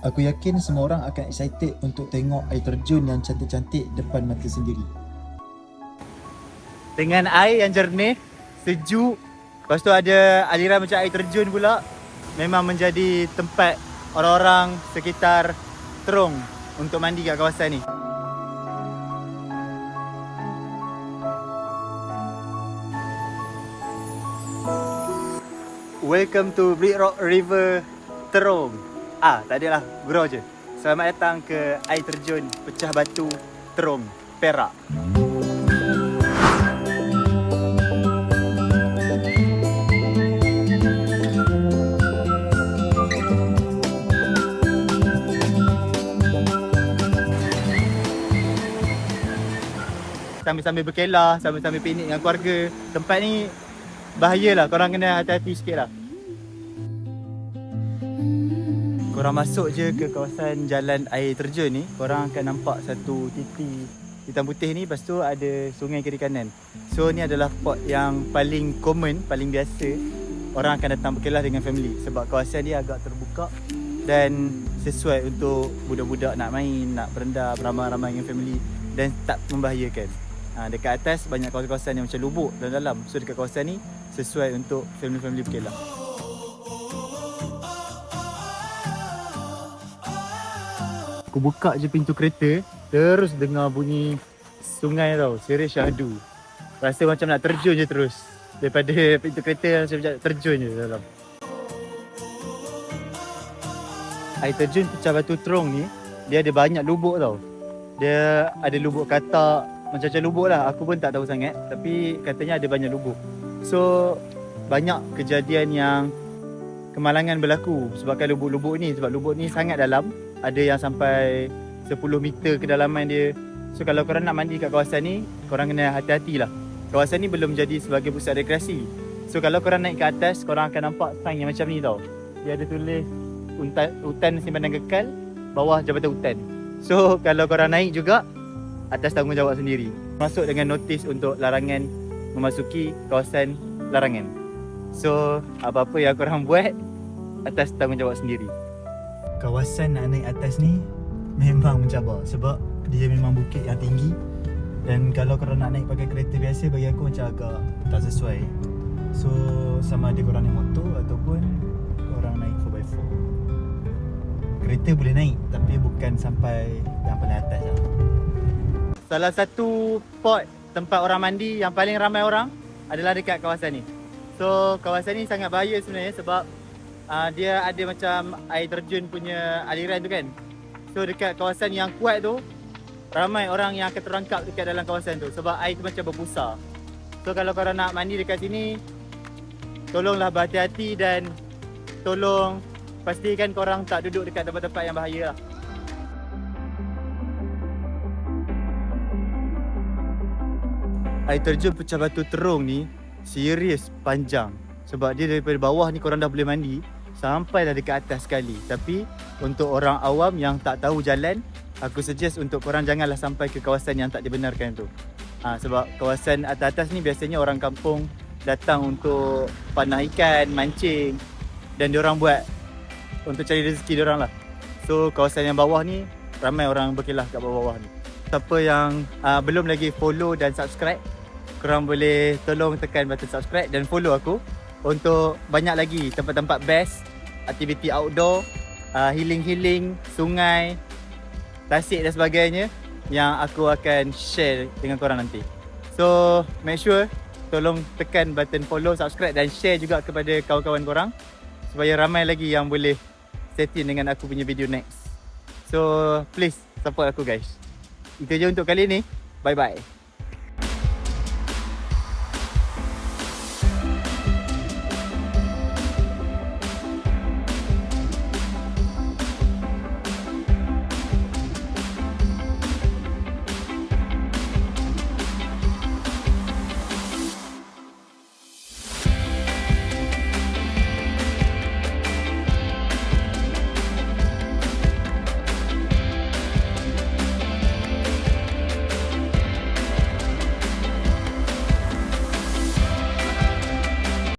Aku yakin semua orang akan excited untuk tengok air terjun yang cantik-cantik depan mata sendiri. Dengan air yang jernih, sejuk, lepas tu ada aliran macam air terjun pula, memang menjadi tempat orang-orang sekitar terung untuk mandi kat kawasan ni. Welcome to Big Rock River Terung. Tak adalah, gurau je. Selamat datang ke air terjun Pecah Batu Terung, Perak. Sambil-sambil berkelah, sambil-sambil piknik dengan keluarga. Tempat ni bahayalah, korang kena hati-hati sikit lah. Korang masuk je ke kawasan jalan air terjun ni, korang akan nampak satu titik hitam putih ni, lepas tu ada sungai kiri kanan. So ni adalah spot yang paling common, paling biasa orang akan datang berkelah dengan family. Sebab kawasan dia agak terbuka dan sesuai untuk budak-budak nak main, nak berendam ramai-ramai dengan family dan tak membahayakan. Dekat atas banyak kawasan-kawasan yang macam lubuk dalam. So dekat kawasan ni sesuai untuk family-family berkelah. Aku buka je pintu kereta, terus dengar bunyi sungai tau, Seri Syahdu. Rasa macam nak terjun je terus. Daripada pintu kereta macam terjun je dalam. Air terjun Pecah Batu Terung ni, dia ada banyak lubuk tau. Dia ada lubuk katak, macam-macam lubuk lah. Aku pun tak tahu sangat, tapi katanya ada banyak lubuk. So, banyak kejadian yang kemalangan berlaku sebabkan lubuk-lubuk ni. Sebab lubuk ni sangat dalam. Ada yang sampai 10 meter kedalaman dia. So kalau korang nak mandi kat kawasan ni, korang kena hati-hati lah. Kawasan ni belum jadi sebagai pusat rekreasi. So kalau korang naik ke atas, korang akan nampak sign yang macam ni tau. Dia ada tulis hutan simpanan kekal, bawah jabatan hutan. So kalau korang naik juga, atas tanggungjawab sendiri. Masuk dengan notis untuk larangan memasuki kawasan larangan. So apa-apa yang korang buat, atas tanggungjawab sendiri. Kawasan nak naik atas ni memang mencabar sebab dia memang bukit yang tinggi. Dan kalau korang nak naik pakai kereta biasa, bagi aku macam agak tak sesuai. So sama ada korang naik motor ataupun korang naik 4x4. Kereta boleh naik tapi bukan sampai yang paling atas lah. Salah satu spot tempat orang mandi yang paling ramai orang adalah dekat kawasan ni. So kawasan ni sangat bahaya sebenarnya sebab dia ada macam air terjun punya aliran tu kan. So dekat kawasan yang kuat tu, ramai orang yang akan terperangkap dekat dalam kawasan tu sebab air tu macam berbusa. So kalau korang nak mandi dekat sini, tolonglah berhati-hati dan tolong pastikan korang tak duduk dekat tempat-tempat yang bahaya lah. Air terjun Pecah Batu Terung ni serius panjang. Sebab dia daripada bawah ni korang dah boleh mandi sampai dah dekat atas sekali. Tapi untuk orang awam yang tak tahu jalan, aku suggest untuk korang janganlah sampai ke kawasan yang tak dibenarkan tu. Sebab kawasan atas-atas ni biasanya orang kampung datang untuk panah ikan, mancing, dan diorang buat untuk cari rezeki diorang lah. So kawasan yang bawah ni ramai orang berkelah kat bawah-bawah ni. Siapa yang belum lagi follow dan subscribe, korang boleh tolong tekan button subscribe dan follow aku untuk banyak lagi tempat-tempat best, aktiviti outdoor, healing-healing, sungai, tasik dan sebagainya yang aku akan share dengan korang nanti. So make sure tolong tekan button follow, subscribe dan share juga kepada kawan-kawan korang supaya ramai lagi yang boleh stay tune dengan aku punya video next. So please support aku guys. Itu je untuk kali ni. Bye bye.